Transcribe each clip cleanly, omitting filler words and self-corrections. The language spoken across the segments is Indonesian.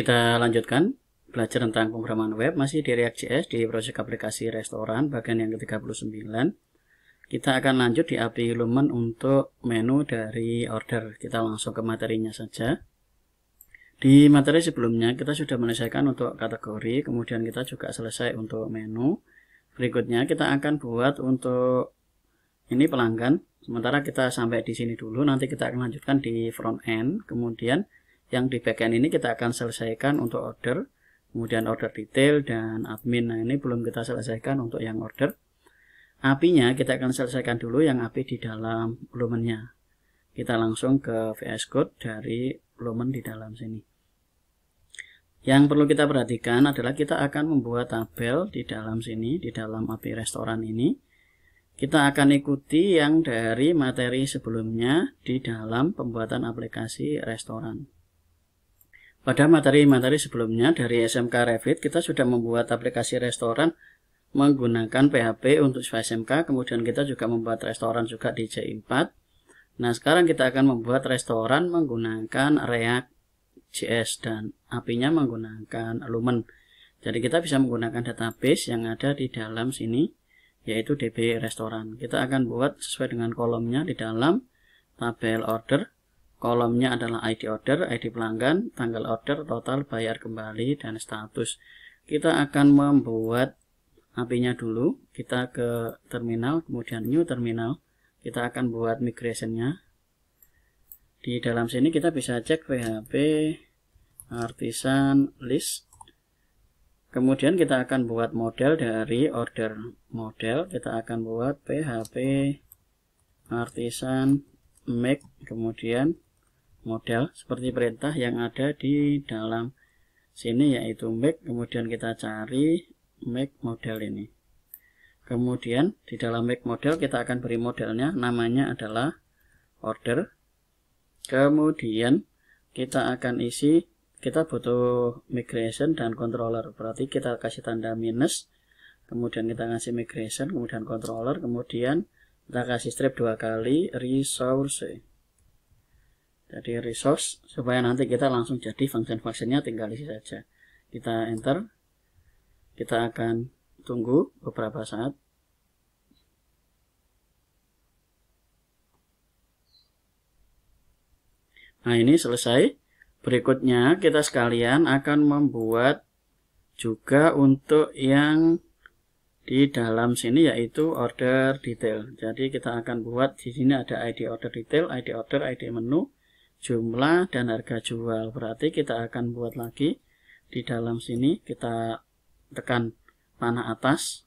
Kita lanjutkan belajar tentang pemrograman web masih di React.js di project aplikasi restoran bagian yang ke-39. Kita akan lanjut di API Lumen untuk menu dari order. Kita langsung ke materinya saja. Di materi sebelumnya kita sudah menyelesaikan untuk kategori, kemudian kita juga selesai untuk menu. Berikutnya kita akan buat untuk ini pelanggan. Sementara kita sampai di sini dulu, nanti kita akan lanjutkan di front end, kemudian yang di backend ini kita akan selesaikan untuk order, kemudian order detail dan admin. Nah, ini belum kita selesaikan untuk yang order. API-nya kita akan selesaikan dulu yang API di dalam Lumennya. Kita langsung ke VS Code dari Lumen di dalam sini. Yang perlu kita perhatikan adalah kita akan membuat tabel di dalam sini, di dalam API restoran ini. Kita akan ikuti yang dari materi sebelumnya di dalam pembuatan aplikasi restoran. Pada materi-materi sebelumnya dari SMK Revit kita sudah membuat aplikasi restoran menggunakan PHP untuk SMK, kemudian kita juga membuat restoran juga di J4. Nah, sekarang kita akan membuat restoran menggunakan React.js dan API-nya menggunakan Lumen. Jadi kita bisa menggunakan database yang ada di dalam sini, yaitu DB restoran. Kita akan buat sesuai dengan kolomnya di dalam tabel order. Kolomnya adalah ID order, ID pelanggan, tanggal order, total, bayar kembali, dan status. Kita akan membuat API-nya dulu. Kita ke terminal, kemudian new terminal. Kita akan buat migration-nya. Di dalam sini kita bisa cek PHP artisan list. Kemudian kita akan buat model dari order model. Kita akan buat PHP artisan make, kemudian model seperti perintah yang ada di dalam sini, yaitu make, kemudian kita cari make model ini. Kemudian di dalam make model kita akan beri modelnya, namanya adalah order. Kemudian kita akan isi, kita butuh migration dan controller, berarti kita kasih tanda minus, kemudian kita kasih migration, kemudian controller, kemudian kita kasih strip 2 kali resource. Jadi resource, supaya nanti kita langsung jadi function-functionnya tinggal isi saja. Kita enter. Kita akan tunggu beberapa saat. Nah, ini selesai. Berikutnya kita sekalian akan membuat juga untuk yang di dalam sini, yaitu order detail. Jadi kita akan buat di sini ada ID order detail, ID order, ID menu, jumlah, dan harga jual. Berarti kita akan buat lagi di dalam sini, kita tekan panah atas,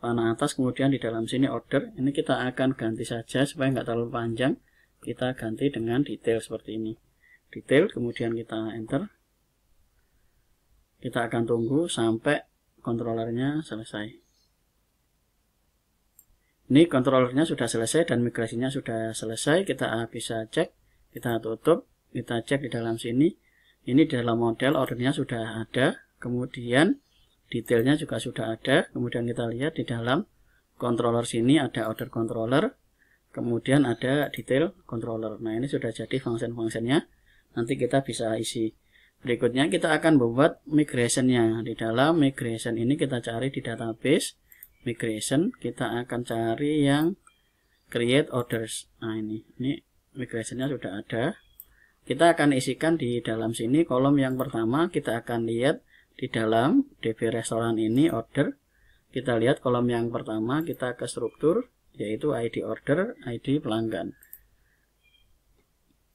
kemudian di dalam sini order. Ini kita akan ganti saja supaya nggak terlalu panjang. Kita ganti dengan detail seperti ini. Detail, kemudian kita enter. Kita akan tunggu sampai kontrolernya selesai. Ini kontrolernya sudah selesai dan migrasinya sudah selesai. Kita bisa cek. Kita tutup, kita cek di dalam sini. Ini di dalam model ordernya sudah ada, kemudian detailnya juga sudah ada. Kemudian kita lihat di dalam controller sini ada order controller, kemudian ada detail controller. Nah, ini sudah jadi function-functionnya. Nanti kita bisa isi. Berikutnya kita akan membuat migration-nya. Di dalam migration ini kita cari di database migration, kita akan cari yang create orders. Nah, ini migration-nya sudah ada. Kita akan isikan di dalam sini kolom yang pertama. Kita akan lihat di dalam DB restoran ini order. Kita lihat kolom yang pertama, kita ke struktur, yaitu ID order, ID pelanggan.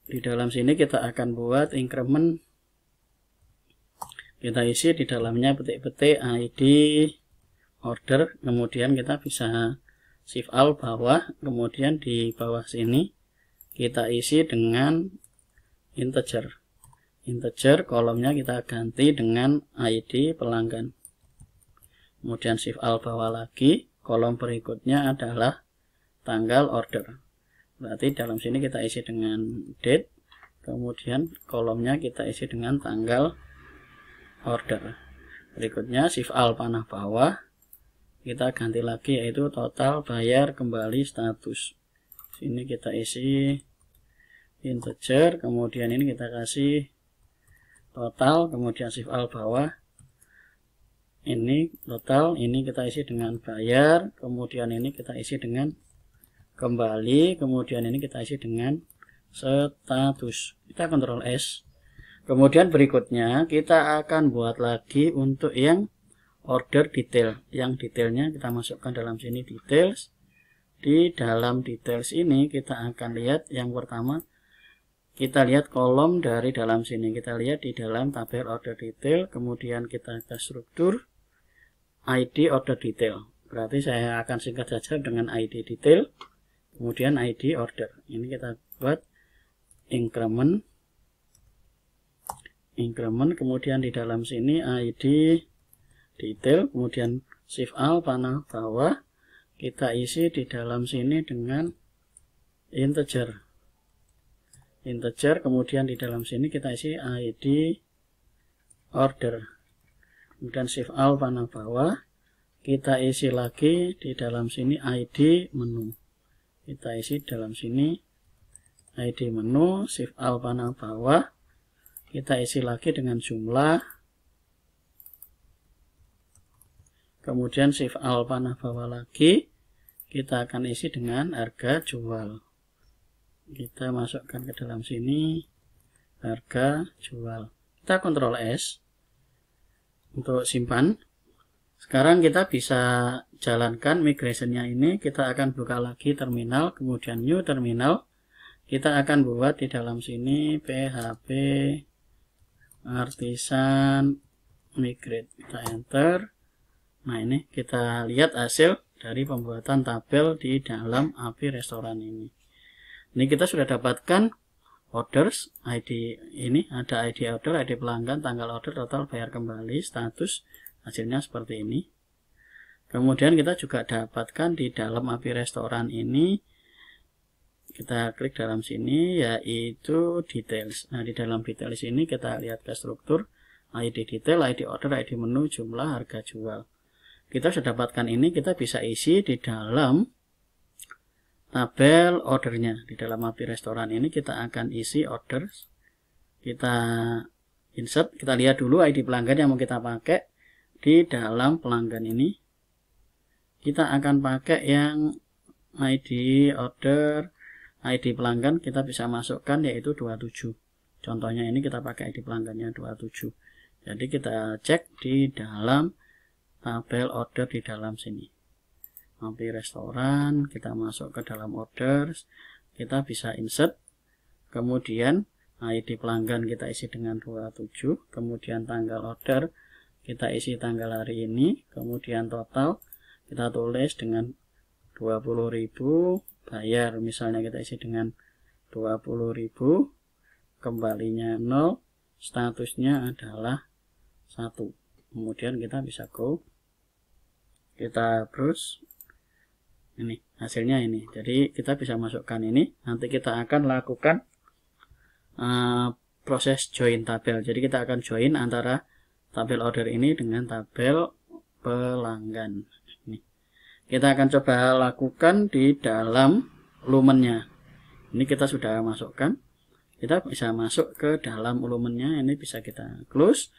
Di dalam sini kita akan buat increment. Kita isi di dalamnya petik-petik ID order, kemudian kita bisa shift alt bawah, kemudian di bawah sini kita isi dengan integer. Integer kolomnya kita ganti dengan ID pelanggan. Kemudian shift alt bawah lagi, kolom berikutnya adalah tanggal order. Berarti dalam sini kita isi dengan date, kemudian kolomnya kita isi dengan tanggal order. Berikutnya shift alt panah bawah, kita ganti lagi yaitu total, bayar kembali, status. Sini kita isi integer, kemudian ini kita kasih total, kemudian shift Alt bawah, ini total, ini kita isi dengan bayar, kemudian ini kita isi dengan kembali, kemudian ini kita isi dengan status. Kita Ctrl S. Kemudian berikutnya kita akan buat lagi untuk yang order detail. Yang detailnya kita masukkan dalam sini details. Di dalam details ini kita akan lihat yang pertama, kita lihat kolom dari dalam sini. Kita lihat di dalam tabel order detail, kemudian kita ke struktur ID order detail. Berarti saya akan singkat saja dengan ID detail, kemudian ID order. Ini kita buat increment, kemudian di dalam sini ID detail, kemudian shift Alt panah bawah, kita isi di dalam sini dengan integer, kemudian di dalam sini kita isi ID order, kemudian shift Alt panah bawah, kita isi lagi di dalam sini ID menu, kita isi dalam sini ID menu, shift Alt panah bawah, kita isi lagi dengan jumlah, kemudian shift Alt panah bawah lagi, kita akan isi dengan harga jual. Kita masukkan ke dalam sini harga jual. Kita Ctrl S untuk simpan. Sekarang kita bisa jalankan migrationnya ini. Kita akan buka lagi terminal, kemudian new terminal. Kita akan buat di dalam sini PHP artisan migrate. Kita enter. Nah, ini kita lihat hasil dari pembuatan tabel di dalam API restoran ini. Ini kita sudah dapatkan orders, ID ini ada ID order, ID pelanggan, tanggal order, total, bayar kembali, status, hasilnya seperti ini. Kemudian kita juga dapatkan di dalam API restoran ini, kita klik dalam sini yaitu details. Nah, di dalam details ini kita lihat ke struktur ID detail, ID order, ID menu, jumlah, harga jual. Kita sudah dapatkan ini, kita bisa isi di dalam tabel ordernya. Di dalam API restoran ini kita akan isi orders. Kita insert, kita lihat dulu ID pelanggan yang mau kita pakai. Di dalam pelanggan ini kita akan pakai yang ID order, ID pelanggan kita bisa masukkan yaitu 27. Contohnya ini kita pakai ID pelanggannya 27. Jadi kita cek di dalam tabel order di dalam sini. API restoran, kita masuk ke dalam orders, kita bisa insert, kemudian ID pelanggan kita isi dengan 27, kemudian tanggal order kita isi tanggal hari ini, kemudian total kita tulis dengan 20.000, bayar misalnya kita isi dengan 20.000, kembalinya 0, statusnya adalah 1. Kemudian kita bisa go, kita browse, ini hasilnya ini. Jadi kita bisa masukkan ini, nanti kita akan lakukan proses join tabel. Jadi kita akan join antara tabel order ini dengan tabel pelanggan. Ini kita akan coba lakukan di dalam lumennya. Ini kita sudah masukkan, kita bisa masuk ke dalam lumennya, ini bisa kita close.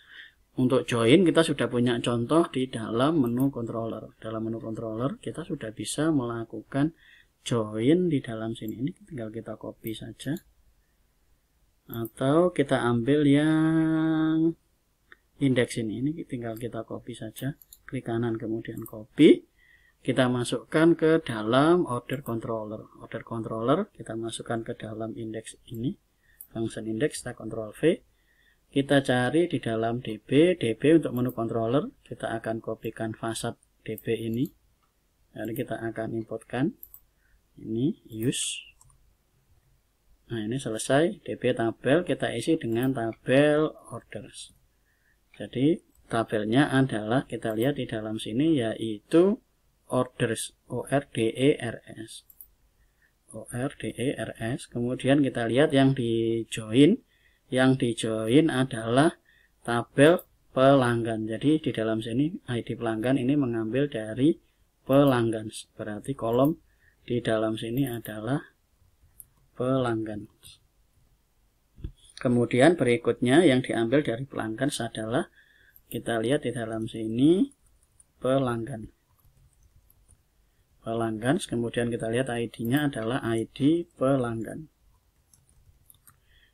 Untuk join kita sudah punya contoh di dalam menu controller. Dalam menu controller kita sudah bisa melakukan join di dalam sini. Ini tinggal kita copy saja. Atau kita ambil yang indeks ini. Ini tinggal kita copy saja. Klik kanan kemudian copy. Kita masukkan ke dalam order controller. Order controller kita masukkan ke dalam indeks ini. Function index, kita Ctrl V. Kita cari di dalam DB untuk menu controller, kita akan kopikan fasad DB ini. Jadi kita akan importkan ini use. Nah, ini selesai DB tabel, kita isi dengan tabel orders. Jadi tabelnya adalah kita lihat di dalam sini yaitu orders, ORDERS. ORDERS. Kemudian kita lihat yang di join. Yang di join adalah tabel pelanggan. Jadi di dalam sini ID pelanggan ini mengambil dari pelanggan. Berarti kolom di dalam sini adalah pelanggan. Kemudian berikutnya yang diambil dari pelanggan adalah, kita lihat di dalam sini, pelanggan. Pelanggan, kemudian kita lihat ID-nya adalah ID pelanggan.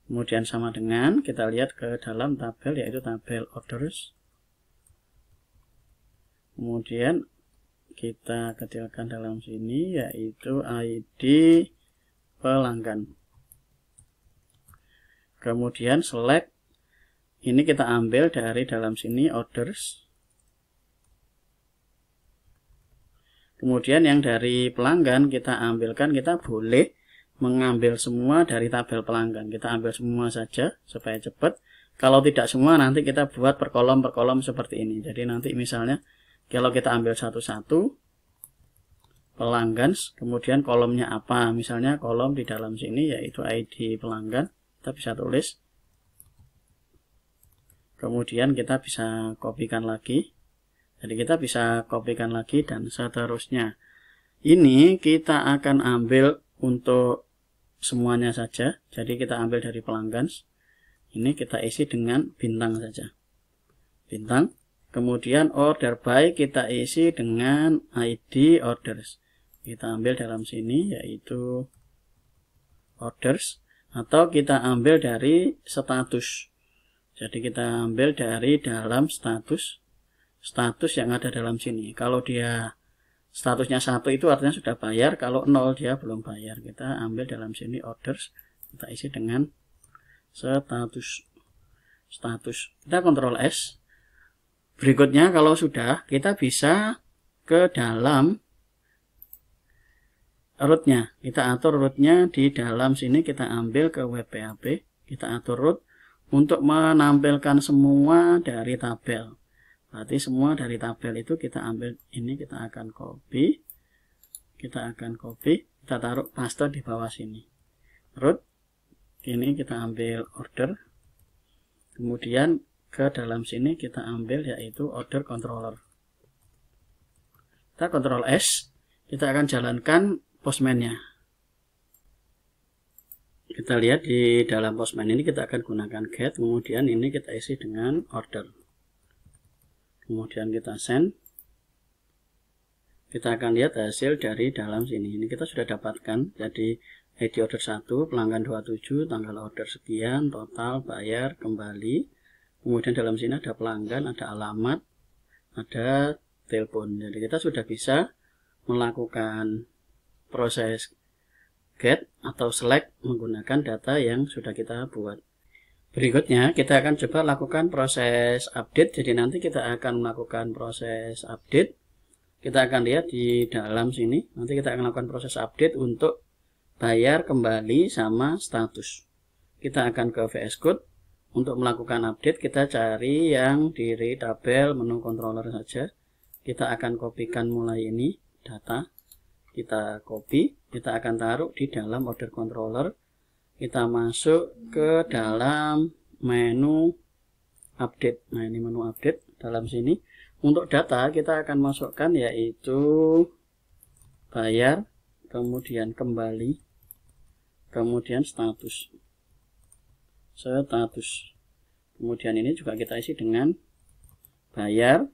Kemudian sama dengan, kita lihat ke dalam tabel, yaitu tabel orders. Kemudian kita kecilkan dalam sini, yaitu ID pelanggan. Kemudian select, ini kita ambil dari dalam sini orders. Kemudian yang dari pelanggan kita ambilkan, kita boleh mengambil semua dari tabel pelanggan. Kita ambil semua saja supaya cepat. Kalau tidak semua, nanti kita buat per kolom seperti ini. Jadi nanti misalnya kalau kita ambil satu-satu pelanggan, kemudian kolomnya apa? Misalnya kolom di dalam sini yaitu ID pelanggan. Kita bisa tulis. Kemudian kita bisa kopikan lagi. Jadi kita bisa kopikan lagi dan seterusnya. Ini kita akan ambil untuk semuanya saja. Jadi kita ambil dari pelanggan. Ini kita isi dengan bintang saja. Bintang. Kemudian order by kita isi dengan ID orders. Kita ambil dalam sini yaitu orders. Atau kita ambil dari status. Jadi kita ambil dari dalam status yang ada dalam sini. Kalau dia statusnya 1 itu artinya sudah bayar, kalau 0 dia belum bayar. Kita ambil dalam sini orders, kita isi dengan status. Kita Ctrl S. Berikutnya kalau sudah, kita bisa ke dalam rootnya. Kita atur rootnya di dalam sini, kita ambil ke web PHP, kita atur root untuk menampilkan semua dari tabel. Berarti semua dari tabel itu kita ambil, ini kita akan copy, kita taruh paste di bawah sini. Root, ini kita ambil order, kemudian ke dalam sini kita ambil yaitu order controller. Kita Ctrl S, kita akan jalankan Postman-nya. Kita lihat di dalam Postman ini kita akan gunakan get, kemudian ini kita isi dengan order. Kemudian kita send. Kita akan lihat hasil dari dalam sini. Ini kita sudah dapatkan. Jadi ID order 1, pelanggan 27, tanggal order sekian, total, bayar, kembali. Kemudian dalam sini ada pelanggan, ada alamat, ada telepon. Jadi kita sudah bisa melakukan proses get atau select menggunakan data yang sudah kita buat. Berikutnya kita akan coba lakukan proses update. Jadi nanti kita akan melakukan proses update. Kita akan lihat di dalam sini. Nanti kita akan lakukan proses update untuk bayar, kembali, sama status. Kita akan ke VS Code. Untuk melakukan update kita cari yang di tabel menu controller saja. Kita akan kopikan mulai ini data. Kita copy, kita akan taruh di dalam order controller. Kita masuk ke dalam menu update. Nah, ini menu update dalam sini. Untuk data kita akan masukkan yaitu bayar, kemudian kembali, kemudian status. Kemudian ini juga kita isi dengan bayar,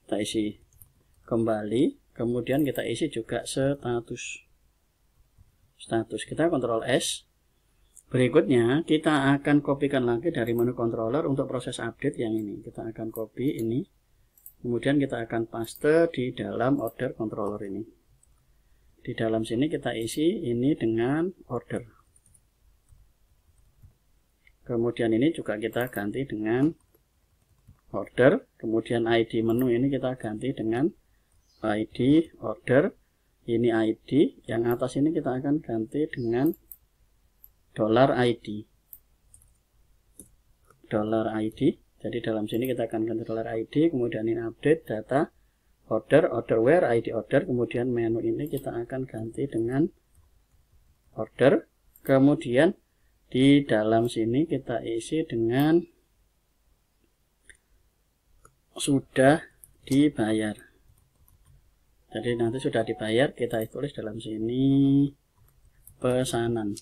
kita isi kembali, kemudian kita isi juga status. Kita Ctrl S. Berikutnya kita akan kopikan lagi dari menu controller untuk proses update yang ini. Kita akan copy ini, kemudian kita akan paste di dalam order controller ini. Di dalam sini kita isi ini dengan order. Kemudian ini juga kita ganti dengan order. Kemudian ID menu ini kita ganti dengan ID order. Ini ID, yang atas ini kita akan ganti dengan $ID. $ID. Jadi dalam sini kita akan ganti $ID, kemudian ini update data order where ID order, kemudian menu ini kita akan ganti dengan order. Kemudian di dalam sini kita isi dengan sudah dibayar. Jadi nanti sudah dibayar, kita tulis dalam sini pesanan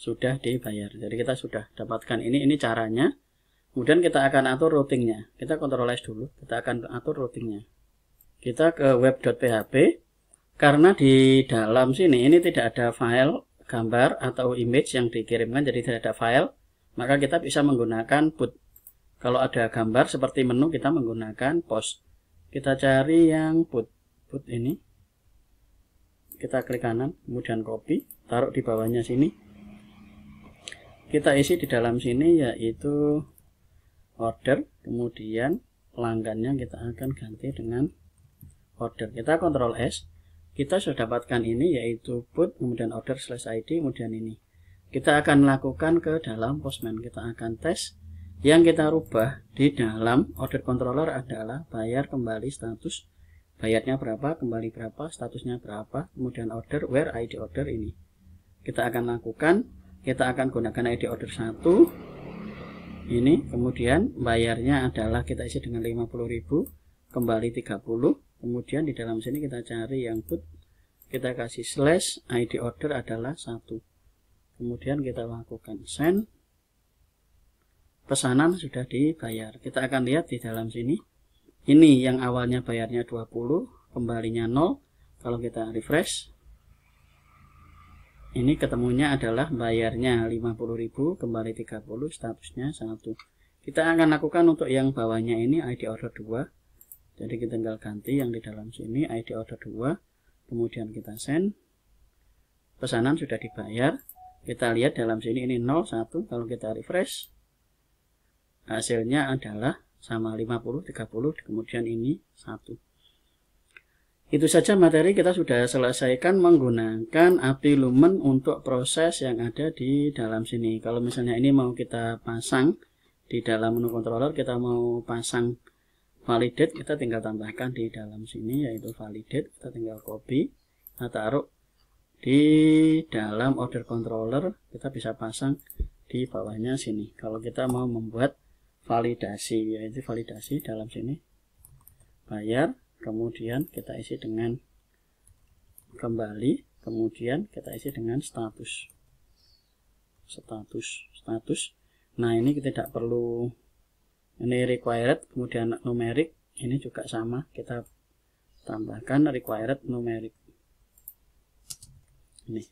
sudah dibayar. Jadi kita sudah dapatkan ini caranya. Kemudian kita akan atur routingnya. Kita Ctrl S dulu, kita akan atur routingnya. Kita ke web.php. Karena di dalam sini ini tidak ada file gambar atau image yang dikirimkan, jadi tidak ada file, maka kita bisa menggunakan boot. Kalau ada gambar seperti menu, kita menggunakan post. Kita cari yang boot ini, kita klik kanan, kemudian copy, taruh di bawahnya sini. Kita isi di dalam sini yaitu order, kemudian pelanggannya kita akan ganti dengan order. Kita Ctrl S. Kita sudah dapatkan ini yaitu boot, kemudian order/id, kemudian ini. Kita akan lakukan ke dalam Postman. Kita akan tes. Yang kita rubah di dalam order controller adalah bayar, kembali, status. Bayarnya berapa, kembali berapa, statusnya berapa, kemudian order, where ID order ini. Kita akan lakukan. Kita akan gunakan ID order 1. Ini, kemudian bayarnya adalah kita isi dengan 50.000, kembali 30. Kemudian di dalam sini kita cari yang boot, kita kasih slash, ID order adalah 1. Kemudian kita lakukan send. Pesanan sudah dibayar. Kita akan lihat di dalam sini. Ini yang awalnya bayarnya 20, kembalinya 0. Kalau kita refresh, ini ketemunya adalah bayarnya 50.000, kembali 30, statusnya 1. Kita akan lakukan untuk yang bawahnya ini ID order 2. Jadi kita tinggal ganti yang di dalam sini ID order 2, kemudian kita send. Pesanan sudah dibayar. Kita lihat dalam sini ini 0, 1. Kalau kita refresh, hasilnya adalah sama 50, 30, kemudian ini 1. Itu saja materi kita sudah selesaikan menggunakan API Lumen untuk proses yang ada di dalam sini. Kalau misalnya ini mau kita pasang di dalam menu controller, kita mau pasang validate, kita tinggal tambahkan di dalam sini yaitu validate. Kita tinggal copy, kita taruh di dalam order controller, kita bisa pasang di bawahnya sini. Kalau kita mau membuat validasi, yaitu validasi dalam sini bayar, kemudian kita isi dengan kembali, kemudian kita isi dengan status. Nah ini kita tidak perlu, ini required, kemudian numeric, ini juga sama, kita tambahkan required numeric. Ini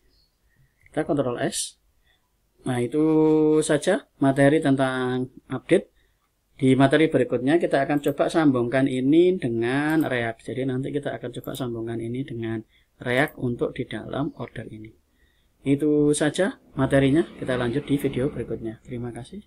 kita Ctrl S. Nah itu saja materi tentang update. Di materi berikutnya kita akan coba sambungkan ini dengan React. Jadi nanti kita akan coba sambungkan ini dengan React untuk di dalam order ini. Itu saja materinya, kita lanjut di video berikutnya. Terima kasih.